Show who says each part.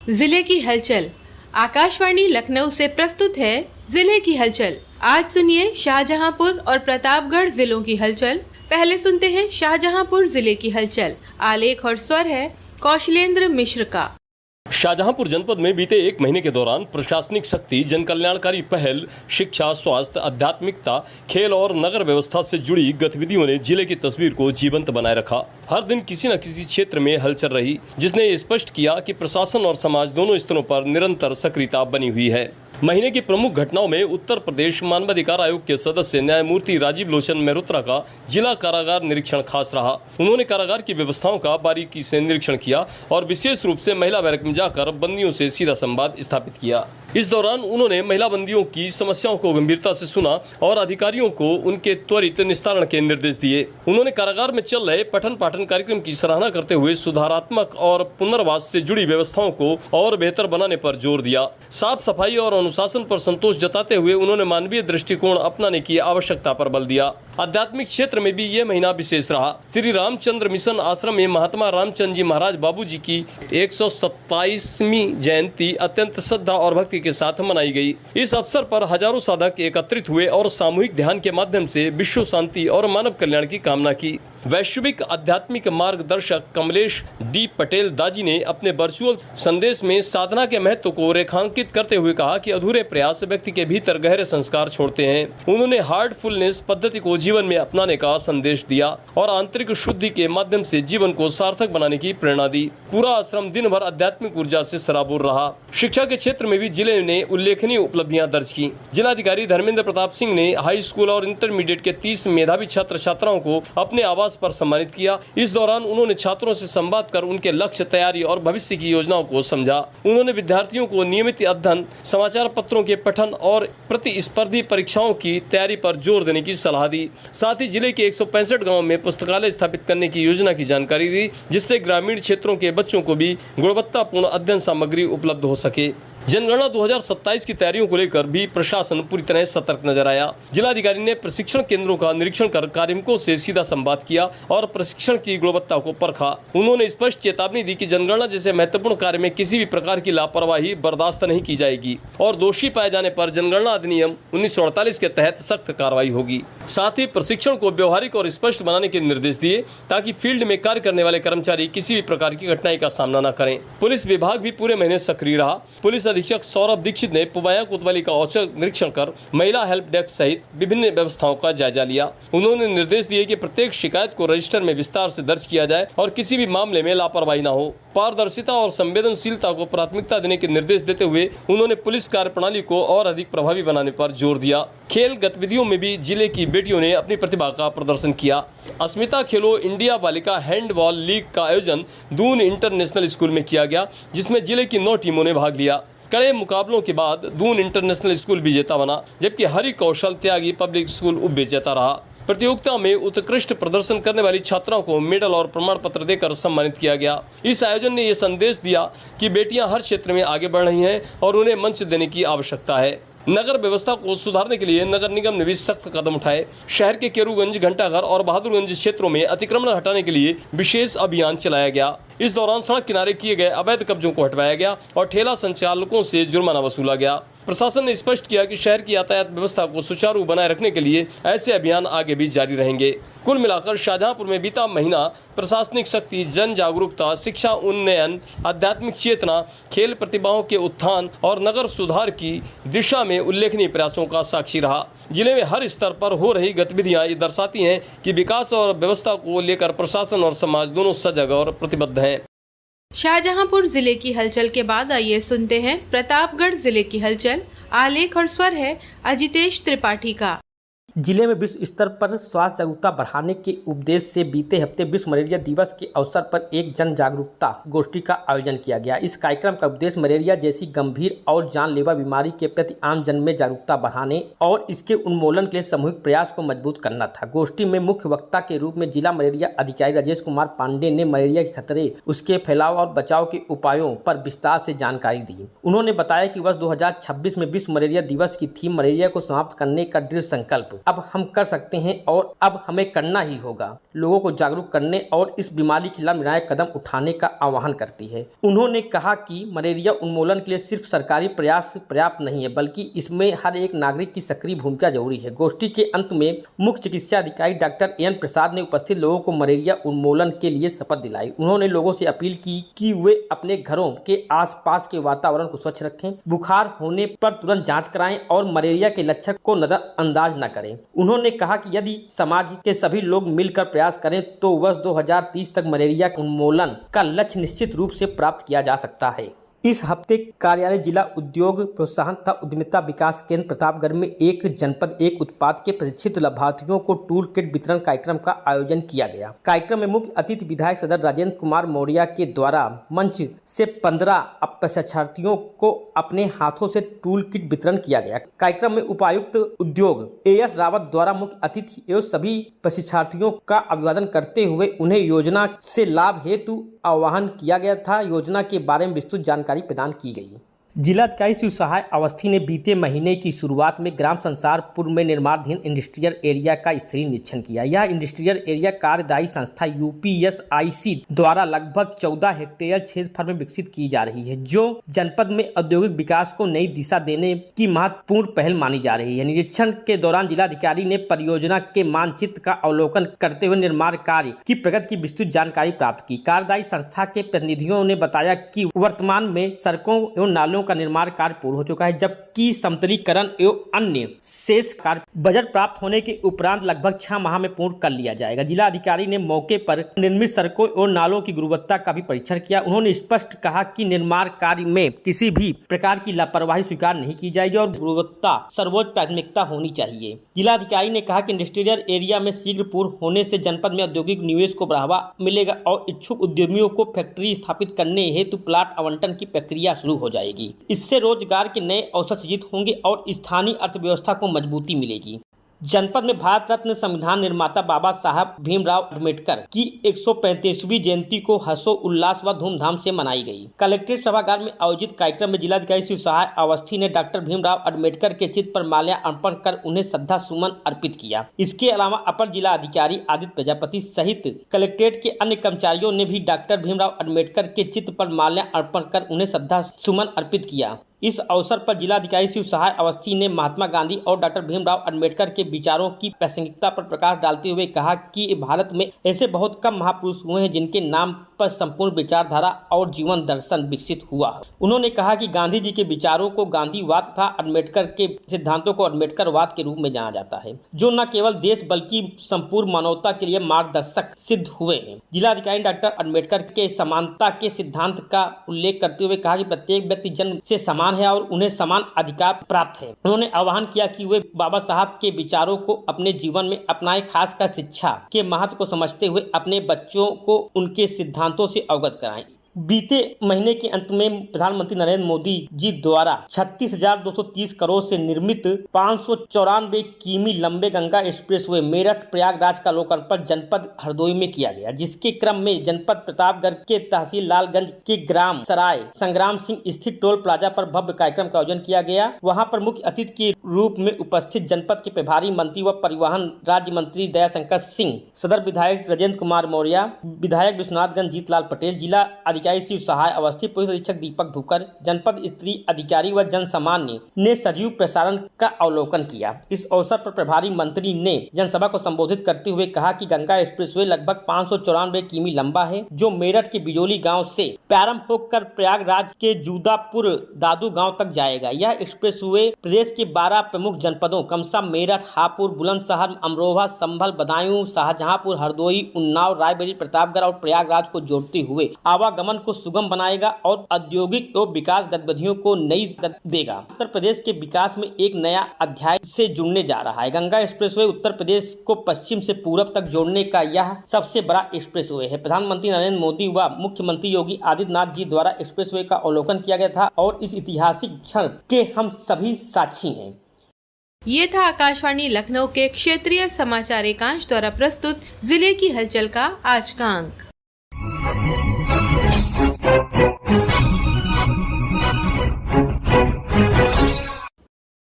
Speaker 1: जिले की हलचल। आकाशवाणी लखनऊ से प्रस्तुत है जिले की हलचल। आज सुनिए शाहजहांपुर और प्रतापगढ़ जिलों की हलचल। पहले सुनते हैं शाहजहांपुर जिले की हलचल। आलेख और स्वर है कौशलेंद्र मिश्र का।
Speaker 2: शाहजहांपुर जनपद में बीते एक महीने के दौरान प्रशासनिक शक्ति, जन कल्याणकारी पहल, शिक्षा, स्वास्थ्य, आध्यात्मिकता, खेल और नगर व्यवस्था से जुड़ी गतिविधियों ने जिले की तस्वीर को जीवंत बनाए रखा। हर दिन किसी न किसी क्षेत्र में हलचल रही, जिसने ये स्पष्ट किया कि प्रशासन और समाज दोनों स्तरों पर निरंतर सक्रियता बनी हुई है। महीने की प्रमुख घटनाओं में उत्तर प्रदेश मानवाधिकार आयोग के सदस्य न्यायमूर्ति राजीव लोचन मेहरोत्रा का जिला कारागार निरीक्षण खास रहा। उन्होंने कारागार की व्यवस्थाओं का बारीकी से निरीक्षण किया और विशेष रूप से महिला बैरक में जाकर बंदियों से सीधा संवाद स्थापित किया। इस दौरान उन्होंने महिला बंदियों की समस्याओं को गंभीरता से सुना और अधिकारियों को उनके त्वरित निस्तारण के निर्देश दिए। उन्होंने कारागार में चल रहे पठन पाठन कार्यक्रम की सराहना करते हुए सुधारात्मक और पुनर्वास से जुड़ी व्यवस्थाओं को और बेहतर बनाने पर जोर दिया। साफ सफाई और अनुशासन पर संतोष जताते हुए उन्होंने मानवीय दृष्टिकोण अपनाने की आवश्यकता पर बल दिया। आध्यात्मिक क्षेत्र में भी ये महीना विशेष रहा। श्री रामचंद्र मिशन आश्रम में महात्मा रामचंद्र जी महाराज बाबूजी की 127वीं जयंती अत्यंत श्रद्धा और भक्ति के साथ मनाई गई। इस अवसर पर हजारों साधक एकत्रित हुए और सामूहिक ध्यान के माध्यम से विश्व शांति और मानव कल्याण की कामना की। वैश्विक आध्यात्मिक मार्गदर्शक कमलेश डी पटेल दाजी ने अपने वर्चुअल संदेश में साधना के महत्व को रेखांकित करते हुए कहा कि अधूरे प्रयास व्यक्ति के भीतर गहरे संस्कार छोड़ते हैं। उन्होंने हार्टफुलनेस पद्धति को जीवन में अपनाने का संदेश दिया और आंतरिक शुद्धि के माध्यम से जीवन को सार्थक बनाने की प्रेरणा दी। पूरा आश्रम दिन भर आध्यात्मिक ऊर्जा से सराबोर रहा। शिक्षा के क्षेत्र में भी जिले ने उल्लेखनीय उपलब्धियां दर्ज की। जिलाधिकारी धर्मेंद्र प्रताप सिंह ने हाई स्कूल और इंटरमीडिएट के 30 मेधावी छात्र छात्राओं को अपने आवास पर सम्मानित किया। इस दौरान उन्होंने छात्रों से संवाद कर उनके लक्ष्य, तैयारी और भविष्य की योजनाओं को समझा। उन्होंने विद्यार्थियों को नियमित अध्ययन, समाचार पत्रों के पठन और प्रतिस्पर्धी परीक्षाओं की तैयारी पर जोर देने की सलाह दी। साथ ही जिले के 165 गांवों में पुस्तकालय स्थापित करने की योजना की जानकारी दी, जिससे ग्रामीण क्षेत्रों के बच्चों को भी गुणवत्तापूर्ण अध्ययन सामग्री उपलब्ध हो सके। जनगणना 2027 की तैयारियों को लेकर भी प्रशासन पूरी तरह सतर्क नजर आया। जिलाधिकारी ने प्रशिक्षण केंद्रों का निरीक्षण कर कार्मिकों से सीधा संवाद किया और प्रशिक्षण की गुणवत्ता को परखा। उन्होंने स्पष्ट चेतावनी दी कि जनगणना जैसे महत्वपूर्ण कार्य में किसी भी प्रकार की लापरवाही बर्दाश्त नहीं की जाएगी और दोषी पाए जाने पर जनगणना अधिनियम 1948 के तहत सख्त कार्रवाई होगी। साथ ही प्रशिक्षण को व्यवहारिक और स्पष्ट बनाने के निर्देश दिए ताकि फील्ड में कार्य करने वाले कर्मचारी किसी भी प्रकार की कठिनाई का सामना न करें। पुलिस विभाग भी पूरे महीने सक्रिय रहा। पुलिस अधीक्षक सौरभ दीक्षित ने पुबाया कोतवाली का औचक निरीक्षण कर महिला हेल्प डेस्क सहित विभिन्न व्यवस्थाओं का जायजा लिया। उन्होंने निर्देश दिए कि प्रत्येक शिकायत को रजिस्टर में विस्तार से दर्ज किया जाए और किसी भी मामले में लापरवाही न हो। पारदर्शिता और संवेदनशीलता को प्राथमिकता देने के निर्देश देते हुए उन्होंने पुलिस कार्यप्रणाली को और अधिक प्रभावी बनाने पर जोर दिया। खेल गतिविधियों में भी जिले की बेटियों ने अपनी प्रतिभा का प्रदर्शन किया। अस्मिता खेलो इंडिया बालिका हैंडबॉल लीग का आयोजन दून इंटरनेशनल स्कूल में किया गया, जिसमें जिले की 9 टीमों ने भाग लिया। कड़े मुकाबलों के बाद दून इंटरनेशनल स्कूल विजेता बना, जबकि हरि कौशल त्यागी पब्लिक स्कूल उप विजेता रहा। प्रतियोगिता में उत्कृष्ट प्रदर्शन करने वाली छात्राओं को मेडल और प्रमाण पत्र देकर सम्मानित किया गया। इस आयोजन ने यह संदेश दिया कि बेटियां हर क्षेत्र में आगे बढ़ रही हैं और उन्हें मंच देने की आवश्यकता है। नगर व्यवस्था को सुधारने के लिए नगर निगम ने भी सख्त कदम उठाए। शहर के केरूगंज, घंटाघर और बहादुरगंज क्षेत्रों में अतिक्रमण हटाने के लिए विशेष अभियान चलाया गया। इस दौरान सड़क किनारे किए गए अवैध कब्जों को हटवाया गया और ठेला संचालकों से जुर्माना वसूला गया। प्रशासन ने स्पष्ट किया कि शहर की यातायात व्यवस्था को सुचारू बनाए रखने के लिए ऐसे अभियान आगे भी जारी रहेंगे। कुल मिलाकर शाहजहांपुर में बीता महीना प्रशासनिक शक्ति, जन जागरूकता, शिक्षा उन्नयन, आध्यात्मिक चेतना, खेल प्रतिभाओं के उत्थान और नगर सुधार की दिशा में उल्लेखनीय प्रयासों का साक्षी रहा। जिले में हर स्तर पर हो रही गतिविधियां ये दर्शाती हैं कि विकास और व्यवस्था को लेकर प्रशासन और समाज दोनों सजग और प्रतिबद्ध हैं।
Speaker 1: शाहजहांपुर जिले की हलचल के बाद आइए सुनते हैं प्रतापगढ़ जिले की हलचल। आलेख और स्वर है अजितेश त्रिपाठी का।
Speaker 3: जिले में विश्व स्तर पर स्वास्थ्य जागरूकता बढ़ाने के उद्देश्य से बीते हफ्ते विश्व मलेरिया दिवस के अवसर पर एक जन जागरूकता गोष्ठी का आयोजन किया गया। इस कार्यक्रम का उद्देश्य मलेरिया जैसी गंभीर और जानलेवा बीमारी के प्रति आम जन में जागरूकता बढ़ाने और इसके उन्मूलन के लिए सामूहिक प्रयास को मजबूत करना था। गोष्ठी में मुख्य वक्ता के रूप में जिला मलेरिया अधिकारी राजेश कुमार पांडे ने मलेरिया के खतरे, उसके फैलाव और बचाव के उपायों पर विस्तार से जानकारी दी। उन्होंने बताया कि वर्ष 2026 में विश्व मलेरिया दिवस की थीम मलेरिया को समाप्त करने का दृढ़ संकल्प अब हम कर सकते हैं और अब हमें करना ही होगा। लोगों को जागरूक करने और इस बीमारी के खिलाफ निर्णायक कदम उठाने का आह्वान करती है। उन्होंने कहा कि मलेरिया उन्मूलन के लिए सिर्फ सरकारी प्रयास पर्याप्त नहीं है, बल्कि इसमें हर एक नागरिक की सक्रिय भूमिका जरूरी है। गोष्ठी के अंत में मुख्य चिकित्सा अधिकारी डॉक्टर एन प्रसाद ने उपस्थित लोगों को मलेरिया उन्मूलन के लिए शपथ दिलाई। उन्होंने लोगों से अपील की कि वे अपने घरों के आसपास के वातावरण को स्वच्छ रखें, बुखार होने पर तुरंत जांच कराएं और मलेरिया के लक्षण को नजरअंदाज न करें। उन्होंने कहा कि यदि समाज के सभी लोग मिलकर प्रयास करें तो वर्ष 2030 तक मलेरिया उन्मूलन का लक्ष्य निश्चित रूप से प्राप्त किया जा सकता है। इस हफ्ते कार्यालय जिला उद्योग प्रोत्साहन तथा उद्यमिता विकास केंद्र प्रतापगढ़ में एक जनपद एक उत्पाद के प्रशिक्षित लाभार्थियों को टूल किट वितरण कार्यक्रम का आयोजन किया गया। कार्यक्रम में मुख्य अतिथि विधायक सदर राजेंद्र कुमार मौर्य के द्वारा मंच से 15 प्रशिक्षार्थियों को अपने हाथों से टूल किट वितरण किया गया। कार्यक्रम में उपायुक्त उद्योग AS रावत द्वारा मुख्य अतिथि एवं सभी प्रशिक्षार्थियों का अभिवादन करते हुए उन्हें योजना से लाभ हेतु आह्वान किया गया था। योजना के बारे में विस्तृत जानकारी प्रदान की गई। जिलाधिकारी शिव सहाय अवस्थी ने बीते महीने की शुरुआत में ग्राम संसारपुर में निर्माणाधीन इंडस्ट्रियल एरिया का स्थलीय निरीक्षण किया। यह इंडस्ट्रियल एरिया कार्यदायी संस्था UPSIC द्वारा लगभग 14 हेक्टेयर क्षेत्रफल में विकसित की जा रही है, जो जनपद में औद्योगिक विकास को नई दिशा देने की महत्वपूर्ण पहल मानी जा रही है। निरीक्षण के दौरान जिलाधिकारी ने परियोजना के मानचित्र का अवलोकन करते हुए निर्माण कार्य की प्रगति की विस्तृत जानकारी प्राप्त की। कार्यदायी संस्था के प्रतिनिधियों ने बताया कि वर्तमान में सड़कों एवं नालों का निर्माण कार्य पूर्ण हो चुका है, जबकि समतलीकरण एवं अन्य शेष कार्य बजट प्राप्त होने के उपरांत लगभग 6 माह में पूर्ण कर लिया जाएगा। जिला अधिकारी ने मौके पर निर्मित सड़कों और नालों की गुणवत्ता का भी परीक्षण किया। उन्होंने स्पष्ट कहा कि निर्माण कार्य में किसी भी प्रकार की लापरवाही स्वीकार नहीं की जाएगी और गुणवत्ता सर्वोच्च प्राथमिकता होनी चाहिए। जिलाधिकारी ने कहा कि इंडस्ट्रियल एरिया में शीघ्र पूर्ण होने से जनपद में औद्योगिक निवेश को बढ़ावा मिलेगा और इच्छुक उद्यमियों को फैक्ट्री स्थापित करने हेतु प्लाट आवंटन की प्रक्रिया शुरू हो जाएगी। इससे रोजगार के नए अवसर सृजित होंगे और स्थानीय अर्थव्यवस्था को मजबूती मिलेगी। जनपद में भारत रत्न संविधान निर्माता बाबा साहब भीमराव अम्बेडकर की 135वीं जयंती को हर्षोल्लास व धूमधाम से मनाई गई। कलेक्ट्रेट सभागार में आयोजित कार्यक्रम में जिलाधिकारी शिव सहाय अवस्थी ने डॉक्टर भीमराव अम्बेडकर के चित्र पर माल्यार्पण कर उन्हें श्रद्धा सुमन अर्पित किया। इसके अलावा अपर जिला अधिकारी आदित्य प्रजापति सहित कलेक्ट्रेट के अन्य कर्मचारियों ने भी डॉक्टर भीमराव अम्बेडकर के चित्र पर माल्यार्पण कर उन्हें श्रद्धा सुमन अर्पित किया। इस अवसर पर जिलाधिकारी शिव सहाय अवस्थी ने महात्मा गांधी और डॉक्टर भीमराव अम्बेडकर के विचारों की प्रासंगिकता पर प्रकाश डालते हुए कहा कि भारत में ऐसे बहुत कम महापुरुष हुए हैं जिनके नाम पर संपूर्ण विचारधारा और जीवन दर्शन विकसित हुआ। उन्होंने कहा कि गांधी जी के विचारों को गांधीवाद तथा अम्बेडकर के सिद्धांतों को अम्बेडकरवाद के रूप में जाना जाता है, जो न केवल देश बल्कि संपूर्ण मानवता के लिए मार्गदर्शक सिद्ध हुए हैं। जिलाधिकारी डॉक्टर अम्बेडकर के समानता के सिद्धांत का उल्लेख करते हुए कहा कि प्रत्येक व्यक्ति जन्म से समान है और उन्हें समान अधिकार प्राप्त है। उन्होंने आह्वान किया कि वे बाबा साहब के विचारों को अपने जीवन में अपनाएं, खासकर शिक्षा के महत्व को समझते हुए अपने बच्चों को उनके सिद्धांतों से अवगत कराएं। बीते महीने के अंत में प्रधानमंत्री नरेंद्र मोदी जी द्वारा 36,230 करोड़ से निर्मित 594 किमी लंबे गंगा एक्सप्रेसवे मेरठ प्रयागराज का लोकार्पण जनपद हरदोई में किया गया, जिसके क्रम में जनपद प्रतापगढ़ के तहसील लालगंज के ग्राम सराय संग्राम सिंह स्थित टोल प्लाजा पर भव्य कार्यक्रम का आयोजन किया गया। वहां पर मुख्य अतिथि के रूप में उपस्थित जनपद के प्रभारी मंत्री व परिवहन राज्य मंत्री दयाशंकर सिंह, सदर विधायक राजेंद्र कुमार मौर्य, विधायक विश्वनाथगंज जीतलाल पटेल, जिला अधिकारी शिव सहाय अवस्थी, पुलिस अधीक्षक दीपक धुकर, जनपद स्त्री अधिकारी व जन सामान्य ने सजीव प्रसारण का अवलोकन किया। इस अवसर पर प्रभारी मंत्री ने जनसभा को संबोधित करते हुए कहा कि गंगा एक्सप्रेसवे लगभग 594 किमी लंबा है, जो मेरठ के बिजोली गांव से प्रारंभ होकर प्रयागराज के जूदापुर दादू गांव तक जाएगा। यह एक्सप्रेसवे प्रदेश के 12 प्रमुख जनपदों कमसा, मेरठ, हापुड़, बुलंदशहर, अमरोहा, संभल, बदायूं, शाहजहांपुर, हरदोई, उन्नाव, रायबरेली, प्रतापगढ़ और प्रयागराज को जोड़ते हुए आवागमन को सुगम बनाएगा और औद्योगिक और विकास गतिविधियों को नई गति देगा। उत्तर प्रदेश के विकास में एक नया अध्याय से जुड़ने जा रहा है। गंगा एक्सप्रेसवे उत्तर प्रदेश को पश्चिम से पूरब तक जोड़ने का यह सबसे बड़ा एक्सप्रेसवे है। प्रधानमंत्री नरेंद्र मोदी व मुख्यमंत्री योगी आदित्यनाथ जी द्वारा एक्सप्रेसवे का अवलोकन किया गया था और इस ऐतिहासिक क्षण के हम सभी साक्षी हैं।
Speaker 1: ये था आकाशवाणी लखनऊ के क्षेत्रीय समाचार एकांश द्वारा प्रस्तुत जिले की हलचल का आज का अंक।